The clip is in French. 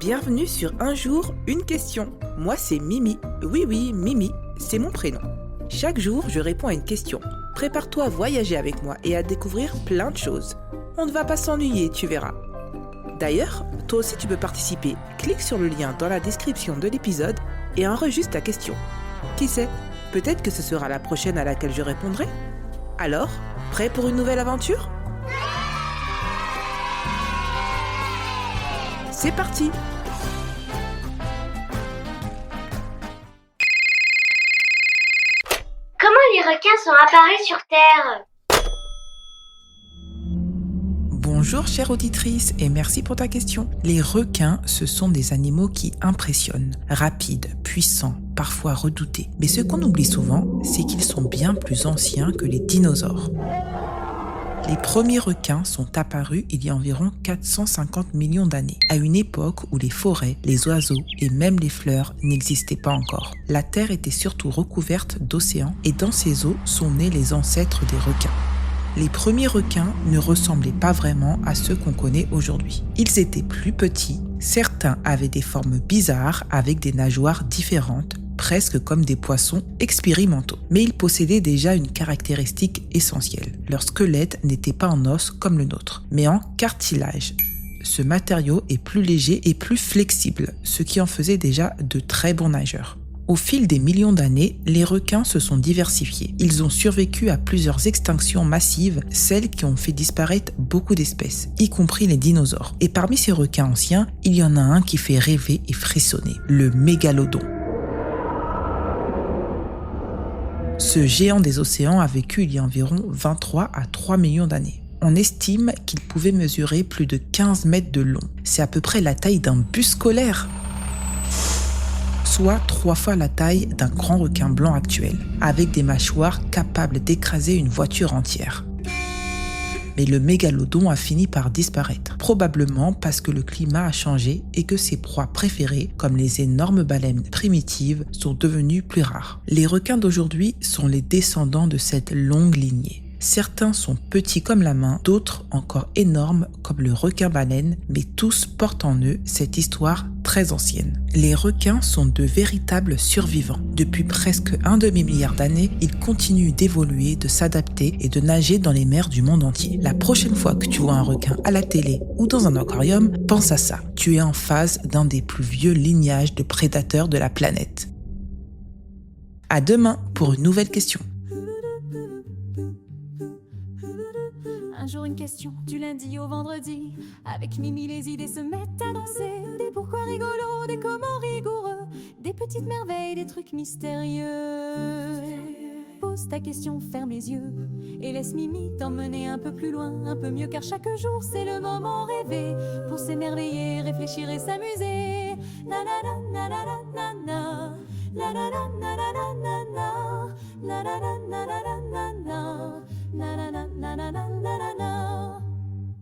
Bienvenue sur Un jour, une question. Moi, c'est Mimi. Oui, Mimi, c'est mon prénom. Chaque jour, je réponds à une question. Prépare-toi à voyager avec moi et à découvrir plein de choses. On ne va pas s'ennuyer, tu verras. D'ailleurs, toi aussi tu peux participer. Clique sur le lien dans la description de l'épisode et enregistre ta question. Qui sait, peut-être que ce sera la prochaine à laquelle je répondrai. Alors, prêt pour une nouvelle aventure ? C'est parti ! Comment les requins sont apparus sur Terre ? Bonjour chère auditrice et merci pour ta question. Les requins, ce sont des animaux qui impressionnent, rapides, puissants, parfois redoutés. Mais ce qu'on oublie souvent, c'est qu'ils sont bien plus anciens que les dinosaures. Les premiers requins sont apparus il y a environ 450 millions d'années, à une époque où les forêts, les oiseaux et même les fleurs n'existaient pas encore. La Terre était surtout recouverte d'océans et dans ces eaux sont nés les ancêtres des requins. Les premiers requins ne ressemblaient pas vraiment à ceux qu'on connaît aujourd'hui. Ils étaient plus petits, certains avaient des formes bizarres avec des nageoires différentes, presque comme des poissons expérimentaux. Mais ils possédaient déjà une caractéristique essentielle. Leur squelette n'était pas en os comme le nôtre, mais en cartilage. Ce matériau est plus léger et plus flexible, ce qui en faisait déjà de très bons nageurs. Au fil des millions d'années, les requins se sont diversifiés. Ils ont survécu à plusieurs extinctions massives, celles qui ont fait disparaître beaucoup d'espèces, y compris les dinosaures. Et parmi ces requins anciens, il y en a un qui fait rêver et frissonner, le mégalodon. Ce géant des océans a vécu il y a environ 23 à 3 millions d'années. On estime qu'il pouvait mesurer plus de 15 mètres de long. C'est à peu près la taille d'un bus scolaire, soit 3 fois la taille d'un grand requin blanc actuel, avec des mâchoires capables d'écraser une voiture entière. Mais le mégalodon a fini par disparaître, probablement parce que le climat a changé et que ses proies préférées, comme les énormes baleines primitives, sont devenues plus rares. Les requins d'aujourd'hui sont les descendants de cette longue lignée. Certains sont petits comme la main, d'autres encore énormes comme le requin-baleine, mais tous portent en eux cette histoire très ancienne. Les requins sont de véritables survivants. Depuis presque un demi-milliard d'années, ils continuent d'évoluer, de s'adapter et de nager dans les mers du monde entier. La prochaine fois que tu vois un requin à la télé ou dans un aquarium, pense à ça. Tu es en face d'un des plus vieux lignages de prédateurs de la planète. À demain pour une nouvelle question. Un jour une question, du lundi au vendredi. Avec Mimi, les idées se mettent à danser. Des pourquoi rigolos, des comment rigoureux. Des petites merveilles, des trucs mystérieux. Pose ta question, ferme les yeux. Et laisse Mimi t'emmener un peu plus loin, un peu mieux, car chaque jour c'est le moment rêvé. Pour s'émerveiller, réfléchir et s'amuser. Na na na na na na na. La na na na na na na na. La na na na na na na. Na na na na na na na na.